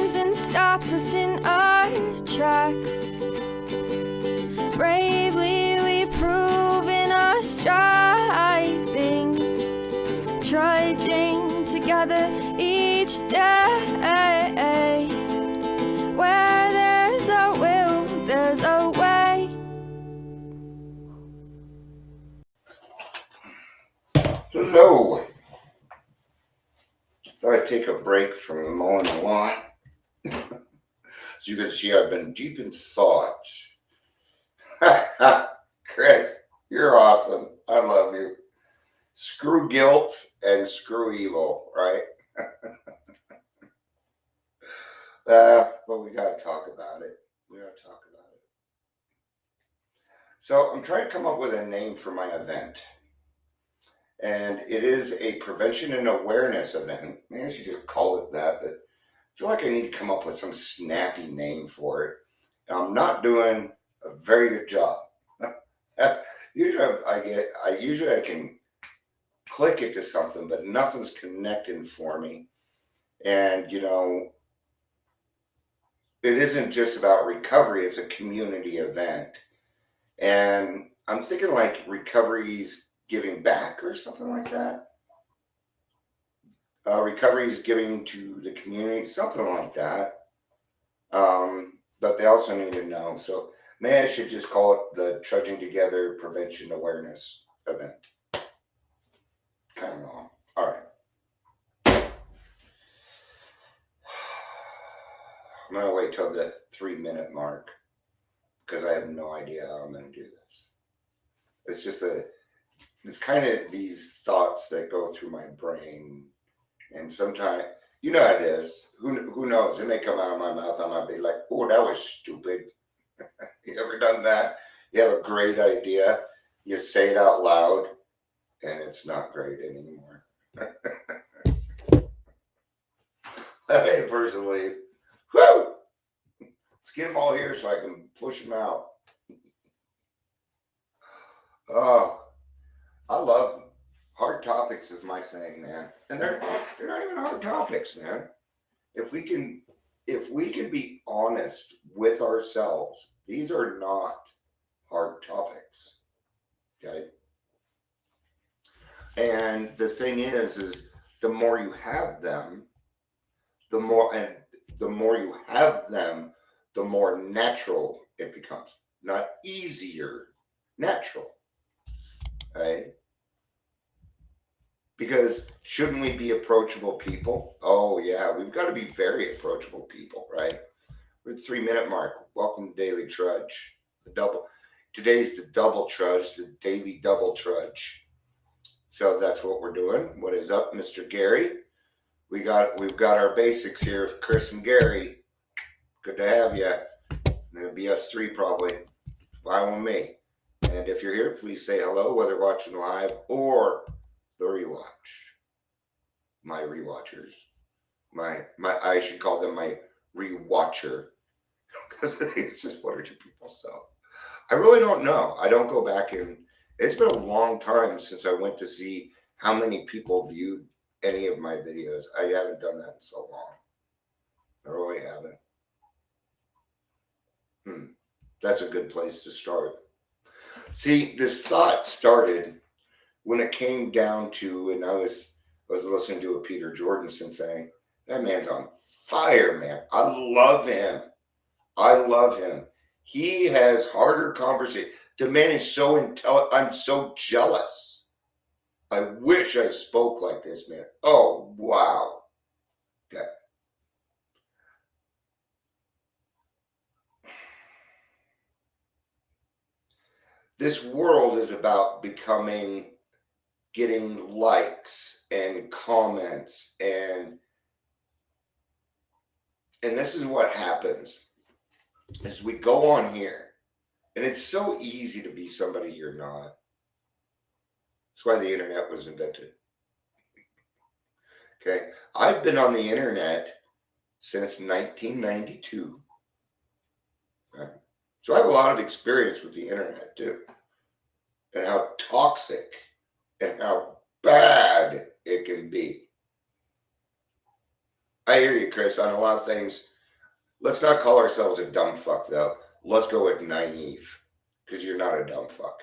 reason stops us in our tracks. Bravely we prove in our striving, trudging together each day. Where there's a will, there's a way. Hello. Thought I'd take a break from mowing the lawn. As you can see, I've been deep in thought. Chris, you're awesome. I love you. Screw guilt and screw evil, right? But we gotta talk about it. So I'm trying to come up with a name for my event. And it is a prevention and awareness event. Maybe I should just call it that, but I feel like I need to come up with some snappy name for it. And I'm not doing a very good job. Usually I can click it to something, but nothing's connecting for me. And it isn't just about recovery, it's a community event. And I'm thinking like recovery's giving back or something like that. Recovery's giving to the community, something like that. But they also need to know. So maybe I should just call it the Trudging Together Prevention Awareness Event. Kind of long. All right. I'm going to wait till the 3-minute mark because I have no idea how I'm going to do this. It's kind of these thoughts that go through my brain. And sometimes, you know how it is. Who knows? It may come out of my mouth. I might be like, oh, that was stupid. You ever done that? You have a great idea. You say it out loud. And it's not great anymore. I made a person leave. Woo! Let's get them all here so I can push them out. Oh, I love them. Hard topics is my saying, man. And they're not even hard topics, man. If we can be honest with ourselves, these are not hard topics. Okay? And the thing is the more you have them, the more natural it becomes. Not easier, natural. Right? Because shouldn't we be approachable people? Oh yeah, we've got to be very approachable people, right? We're at the 3-minute mark. Welcome to Daily Trudge. Today's the double trudge, the daily double trudge. So that's what we're doing. What is up, Mr. Gary? We've got our basics here, Chris and Gary. Good to have you. It'll be us three probably. Fine with me. And if you're here, please say hello, whether watching live or the rewatch. My rewatchers. I should call them my rewatcher. Because it's just one or two people. So I really don't know. I don't go back and it's been a long time since I went to see how many people viewed any of my videos. I haven't done that in so long. I really haven't. That's a good place to start. See, this thought started when it came down to, and I was listening to a Peter Jordanson thing. That man's on fire, man. I love him. He has harder conversation. The man is so intelligent. I'm so jealous. I wish I spoke like this, man. Oh, wow. Okay. This world is about getting likes and comments and this is what happens as we go on here. And it's so easy to be somebody you're not. That's why the internet was invented. Okay. I've been on the internet since 1992. Okay. So I have a lot of experience with the internet too. And how toxic and how bad it can be. I hear you, Chris, on a lot of things. Let's not call ourselves a dumb fuck, though. Let's go with naive, because you're not a dumb fuck.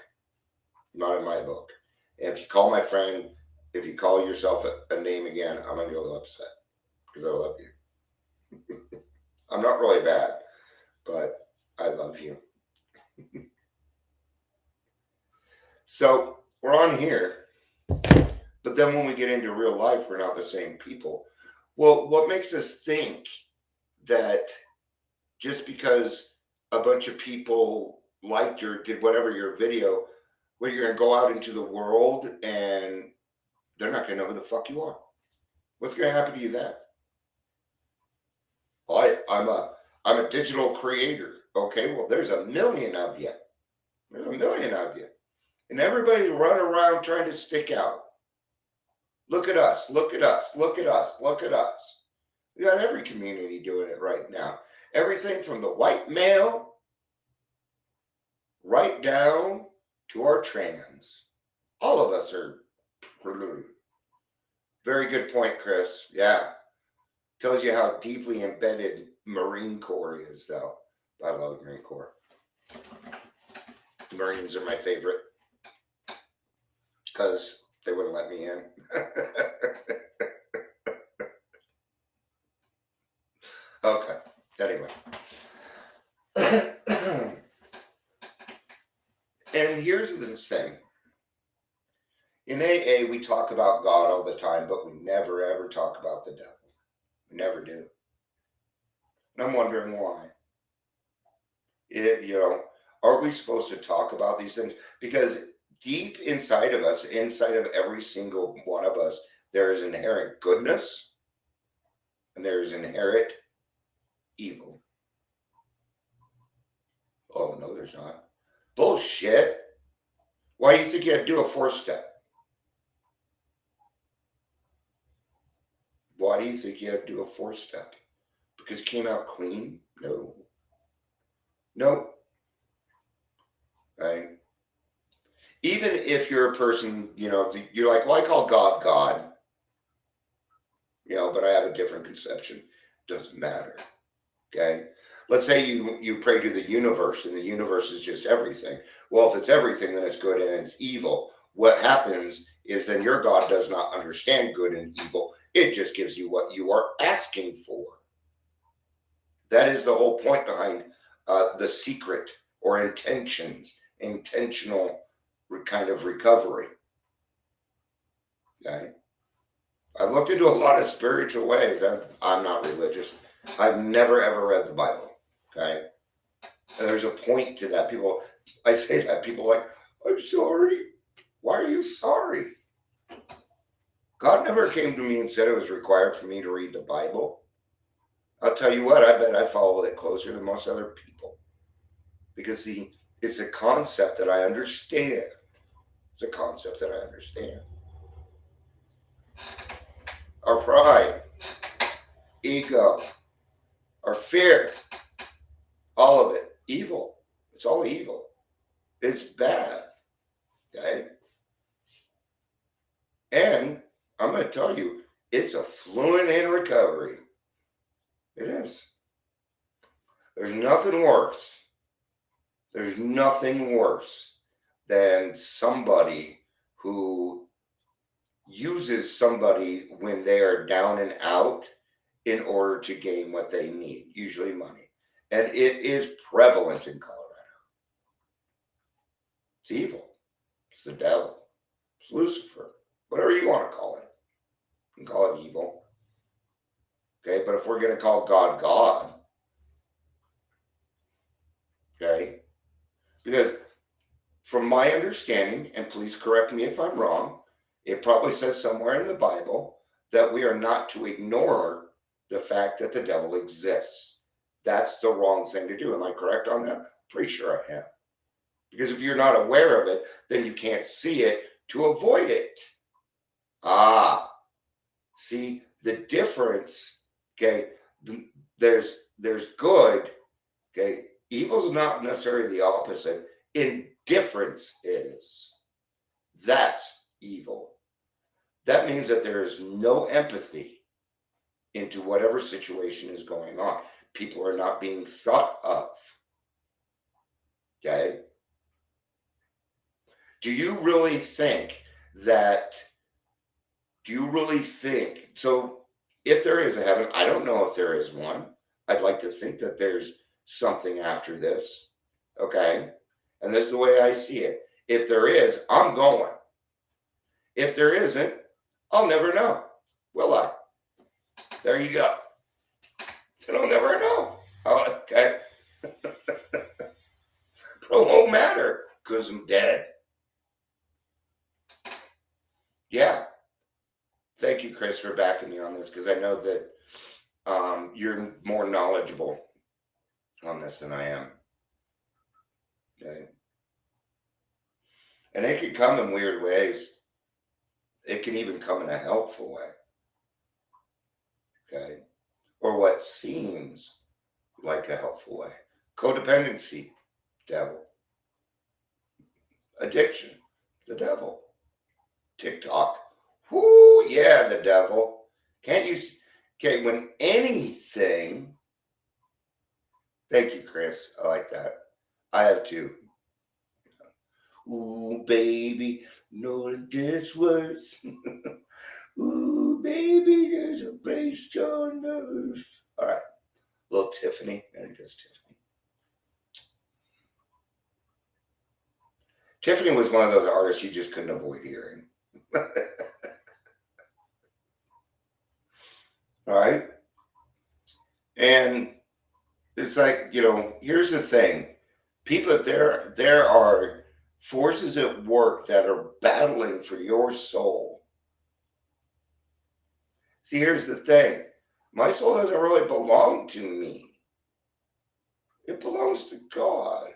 Not in my book. And if you call my friend, if you call yourself a name again, I'm going to get a little upset, because I love you. I'm not really bad, but I love you. So we're on here, but then when we get into real life, we're not the same people. Well, what makes us think that just because a bunch of people liked or did whatever your video, where you're going to go out into the world and they're not going to know who the fuck you are? What's going to happen to you then? I'm a digital creator. Okay, well, there's a million of you. There's a million of you. And everybody's running around trying to stick out. Look at us, look at us, look at us, look at us. We got every community doing it right now. Everything from the white male right down to our trans. All of us are. Very good point, Chris. Yeah. Tells you how deeply embedded Marine Corps is, though. I love the Marine Corps. Marines are my favorite because they wouldn't let me in. Okay. Anyway. And here's the thing. In AA, we talk about God all the time, but we never, ever talk about the devil. We never do. And I'm wondering why. Are we supposed to talk about these things? Because deep inside of us, inside of every single one of us, there is inherent goodness and there is inherent evil. Oh, no, there's not. Bullshit. Why do you think you had to do a 4-step? Why do you think you had to do a 4-step? Because it came out clean? No. No. Right? Even if you're a person, you're like, well, I call God God, but I have a different conception. Doesn't matter. Okay? Let's say you pray to the universe, and the universe is just everything. Well, if it's everything, then it's good and it's evil. What happens is then your God does not understand good and evil. It just gives you what you are asking for. That is the whole point behind the secret or intentional kind of recovery. Okay? I've looked into a lot of spiritual ways. I'm not religious. I've never ever read the Bible. Okay? And there's a point to that. I say that, people are like, I'm sorry. Why are you sorry? God never came to me and said it was required for me to read the Bible. I'll tell you what, I bet I follow it closer than most other people. Because, see, it's a concept that I understand. It's a concept that I understand. Our pride, ego, our fear, all of it, evil. It's all evil. It's bad. Okay? And I'm going to tell you, it's a fluent in recovery. It is. There's nothing worse. There's nothing worse than somebody who uses somebody when they are down and out in order to gain what they need, usually money. And it is prevalent in Colorado. It's evil. It's the devil. It's Lucifer. Whatever you want to call it. You can call it evil. Okay, but if we're going to call God God, okay, because from my understanding, and please correct me if I'm wrong, it probably says somewhere in the Bible that we are not to ignore the fact that the devil exists. That's the wrong thing to do. Am I correct on that? Pretty sure I am. Because if you're not aware of it, then you can't see it to avoid it. See the difference. Okay, there's good. Okay, evil's not necessarily the opposite. Indifference is. That's evil. That means that there is no empathy into whatever situation is going on. people are not being thought of. Okay? Do you really think so if there is a heaven, I don't know if there is one. I'd like to think that there's something after this. Okay? And this is the way I see it. If there is, I'm going. If there isn't, I'll never know. Will I? There you go. Then I'll never know. Oh, okay. But it won't matter because I'm dead. Yeah. Thank you, Chris, for backing me on this because I know that you're more knowledgeable on this than I am. Okay. And it can come in weird ways. It can even come in a helpful way. Okay. Or what seems like a helpful way. Codependency, devil. Addiction, the devil. TikTok, whoo, yeah, the devil. Can't you? Okay, when anything. Thank you, Chris. I like that. I have two. Ooh, baby, know this words. Ooh, baby, there's a place on earth. All right, little Tiffany. I think that's Tiffany. Tiffany was one of those artists you just couldn't avoid hearing. All right. And it's like, here's the thing. People, there are forces at work that are battling for your soul. See, here's the thing. My soul doesn't really belong to me. It belongs to God.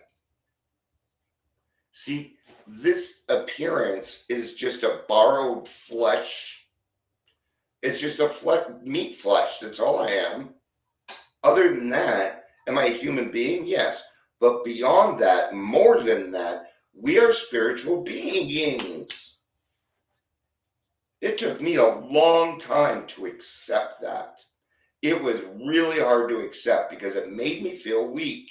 See, this appearance is just a borrowed flesh. It's just a meat flesh. That's all I am. Other than that, am I a human being? Yes. But beyond that, more than that, we are spiritual beings. It took me a long time to accept that. It was really hard to accept because it made me feel weak.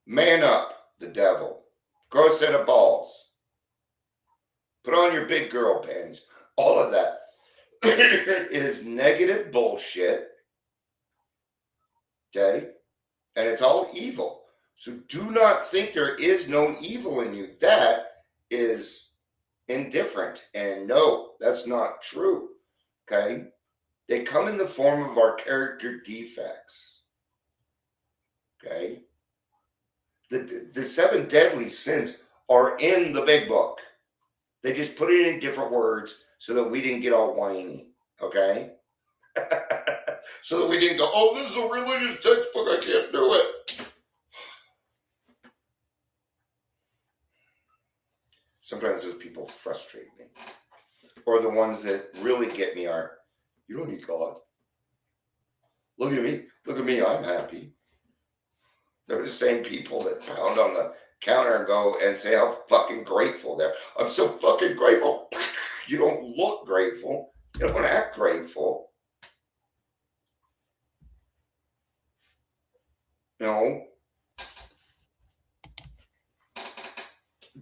Man up, the devil. Grow a set of balls. Put on your big girl panties. All of that. It is negative bullshit. Okay? And it's all evil. So do not think there is no evil in you. That is indifferent. And no, that's not true. Okay? They come in the form of our character defects. Okay? The 7 deadly sins are in the big book. They just put it in different words so that we didn't get all whiny. Okay? So that we didn't go, oh, this is a religious textbook, I can't do it. Sometimes those people frustrate me. Or the ones that really get me are, you don't need God. Look at me, I'm happy. They're the same people that pound on the counter and go and say how fucking grateful they're. I'm so fucking grateful. You don't look grateful. You don't act grateful. No.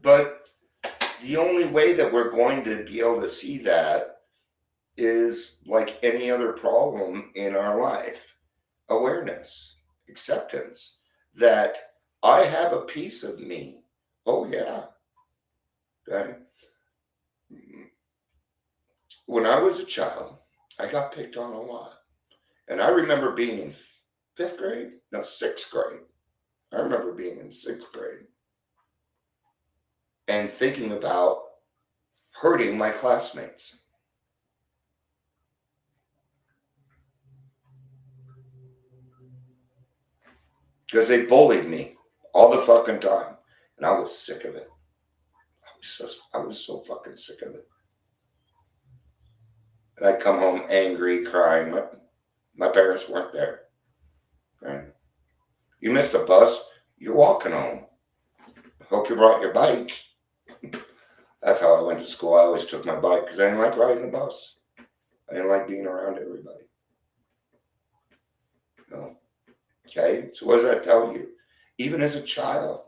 But the only way that we're going to be able to see that is like any other problem in our life. Awareness, acceptance that I have a piece of me. Oh, yeah. Okay. When I was a child, I got picked on a lot. And I remember being in 6th grade. I remember being in 6th grade and thinking about hurting my classmates. Because they bullied me all the fucking time. And I was sick of it. I was so fucking sick of it. And I'd come home angry, crying. My parents weren't there. Right? You missed the bus. You're walking home. Hope you brought your bike. That's how I went to school. I always took my bike because I didn't like riding the bus. I didn't like being around everybody. No. Okay, so what does that tell you? Even as a child,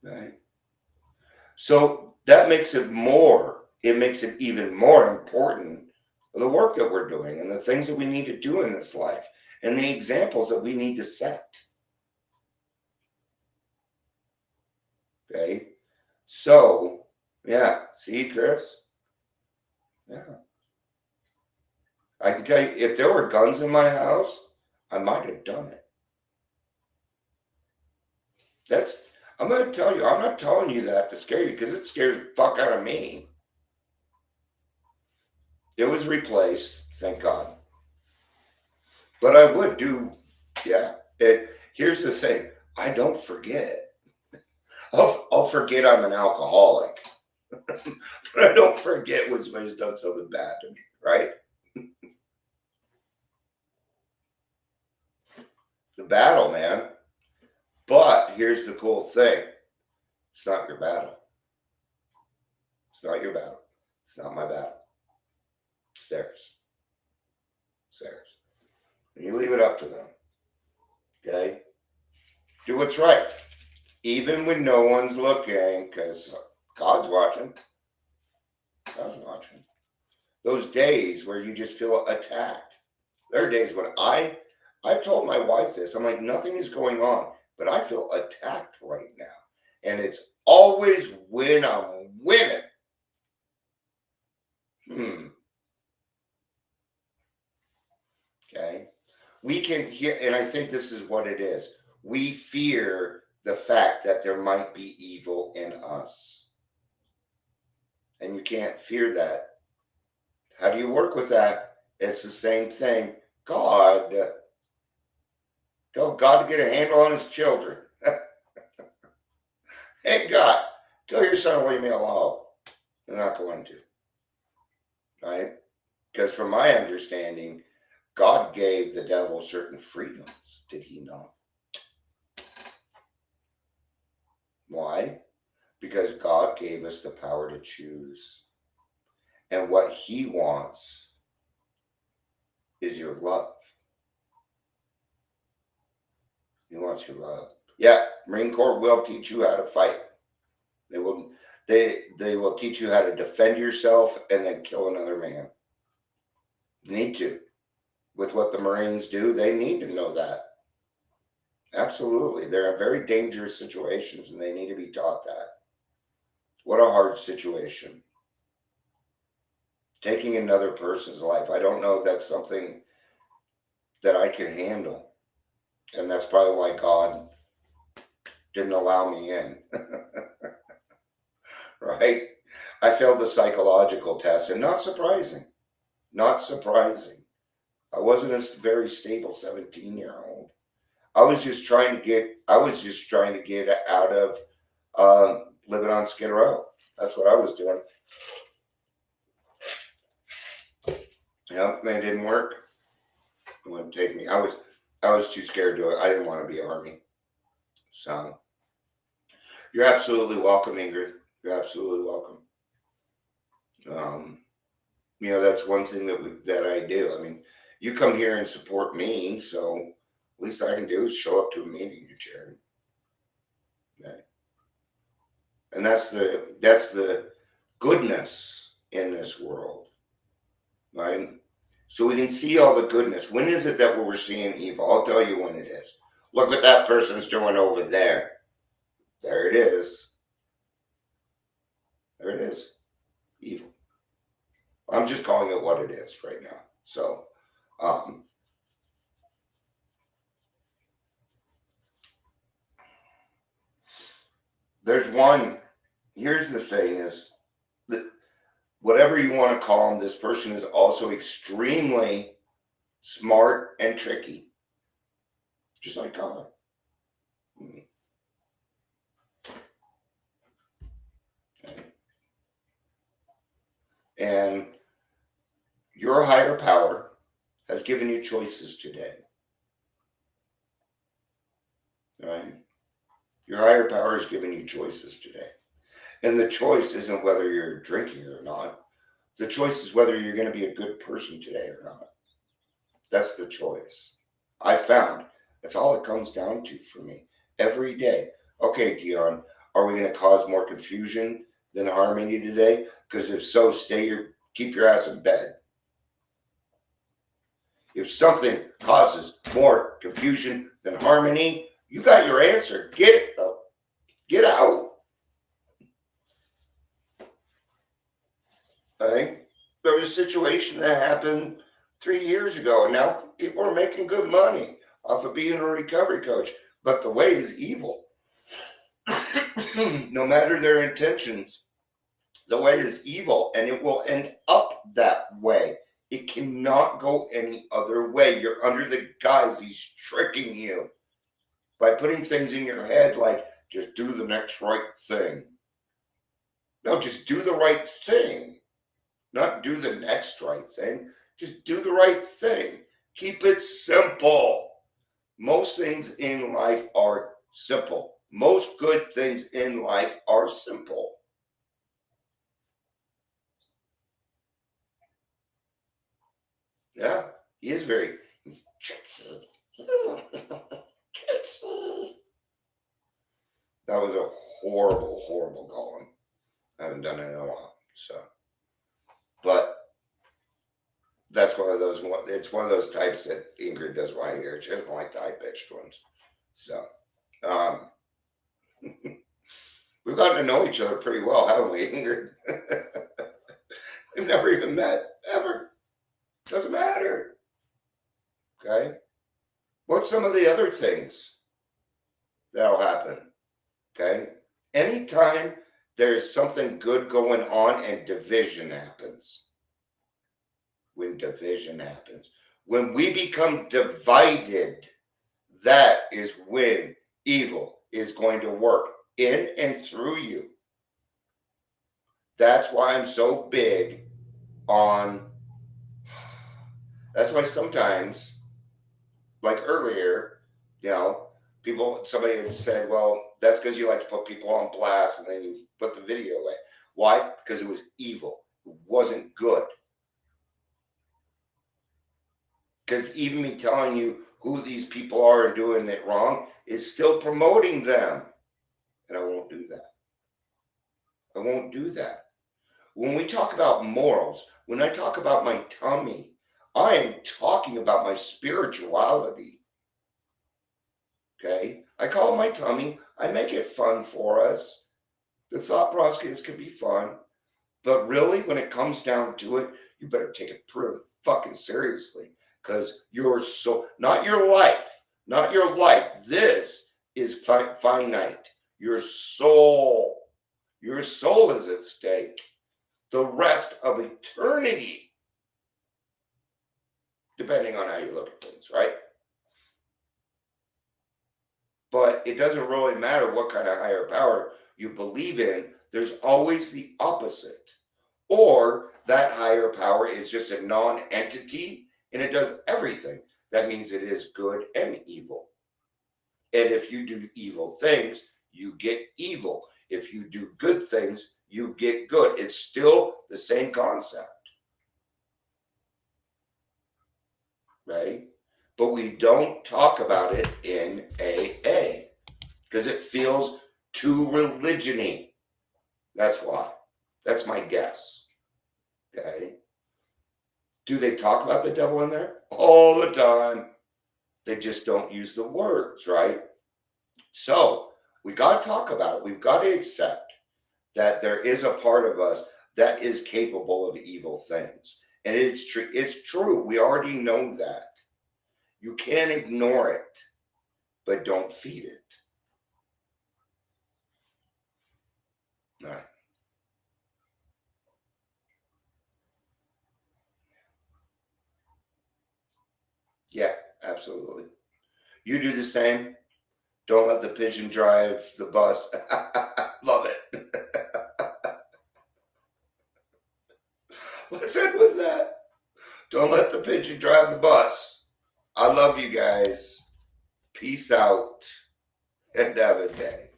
right? So that makes it even more important for the work that we're doing and the things that we need to do in this life and the examples that we need to set. Okay, so yeah, see, Chris? Yeah, I can tell you, if there were guns in my house, I might have done it. That's, I'm going to tell you, I'm not telling you that to scare you because it scares the fuck out of me. It was replaced, thank God. But I would do, yeah. Here's the thing, I don't forget. I'll forget I'm an alcoholic, but I don't forget when somebody's done something bad to me, right? The battle, man. But here's the cool thing. It's not your battle. It's not your battle. It's not my battle. It's theirs. It's theirs. And you leave it up to them. Okay? Do what's right. Even when no one's looking, because God's watching. God's watching. Those days where you just feel attacked. There are days when I've told my wife this. I'm like, nothing is going on, but I feel attacked right now. And it's always when I'm winning. Okay. We can hear, and I think this is what it is. We fear the fact that there might be evil in us. And you can't fear that. How do you work with that? It's the same thing. Tell God to get a handle on his children. Hey, God, tell your son to leave me alone. They're not going to. Right? Because from my understanding, God gave the devil certain freedoms. Did he not? Why? Because God gave us the power to choose. And what he wants is your love. He wants your love. Yeah, Marine Corps will teach you how to fight. They will teach you how to defend yourself and then kill another man. You need to. With what the Marines do, they need to know that. Absolutely. They're in very dangerous situations and they need to be taught that. What a hard situation. Taking another person's life. I don't know if that's something that I can handle. And that's probably why God didn't allow me in. Right? I failed the psychological test, and not surprising. Not surprising. I wasn't a very stable 17-year-old. I was just trying to get out of living on Skid Row. That's what I was doing. Yeah, it didn't work. It wouldn't take me. I was too scared to do it. I didn't want to be Army. So you're absolutely welcome, Ingrid. You're absolutely welcome. That's one thing that I do. I mean, you come here and support me, so least I can do is show up to a meeting, Jerry. Okay. And that's the goodness in this world, right? So we can see all the goodness. When is it that we're seeing evil? I'll tell you when it is. Look what that person's doing over there. There it is. There it is. Evil. I'm just calling it what it is right now. So, there's one. Here's the thing: is that whatever you want to call him, this person is also extremely smart and tricky, just like God. Okay. And your higher power has given you choices today. Right? Your higher power has given you choices today. And the choice isn't whether you're drinking or not. The choice is whether you're going to be a good person today or not. That's the choice. I found that's all it comes down to for me every day. Okay, Dion, are we going to cause more confusion than harmony today? Because if so, keep your ass in bed. If something causes more confusion than harmony, you got your answer. Get out. Okay? There was a situation that happened 3 years ago, and now people are making good money off of being a recovery coach. But the way is evil. No matter their intentions, the way is evil, and it will end up that way. It cannot go any other way. You're under the guise he's tricking you by putting things in your head like, just do the next right thing. No, just do the right thing. Not do the next right thing. Just do the right thing. Keep it simple. Most things in life are simple. Most good things in life are simple. Yeah, he is he's tricksy. Tricksy. That was a horrible, horrible going. I haven't done it in a while, so. But that's one of those. It's one of those types that Ingrid doesn't want to hear. She doesn't like the high pitched ones. So, we've gotten to know each other pretty well, haven't we, Ingrid? We've never even met ever. Doesn't matter. Okay. What's some of the other things that'll happen? Okay. Anytime there's something good going on and division happens. When division happens. When we become divided, that is when evil is going to work in and through you. That's why I'm so big on. That's why sometimes, like earlier, somebody had said, well, that's because you like to put people on blast and then you put the video away. Why? Because it was evil. It wasn't good. Because even me telling you who these people are and doing it wrong is still promoting them. And I won't do that. I won't do that. When we talk about morals, when I talk about my tummy, I am talking about my spirituality. Okay? I call it my tummy. I make it fun for us. The thought process can be fun. But really, when it comes down to it, you better take it pretty fucking seriously. Because not your life. This is finite. Your soul is at stake. The rest of eternity, depending on how you look at things, right? But it doesn't really matter what kind of higher power you believe in. There's always the opposite. Or that higher power is just a non-entity and it does everything. That means it is good and evil. And if you do evil things, you get evil. If you do good things, you get good. It's still the same concept. Right? But we don't talk about it in AA because it feels too religion-y. That's why. That's my guess. Okay? Do they talk about the devil in there? All the time. They just don't use the words, right? So we got to talk about it. We've got to accept that there is a part of us that is capable of evil things. And it's true. It's true. We already know that. You can't ignore it, but don't feed it. All right. Yeah, absolutely. You do the same. Don't let the pigeon drive the bus. Love it. Let's end with that. Don't let the pigeon drive the bus. I love you guys. Peace out and have a day.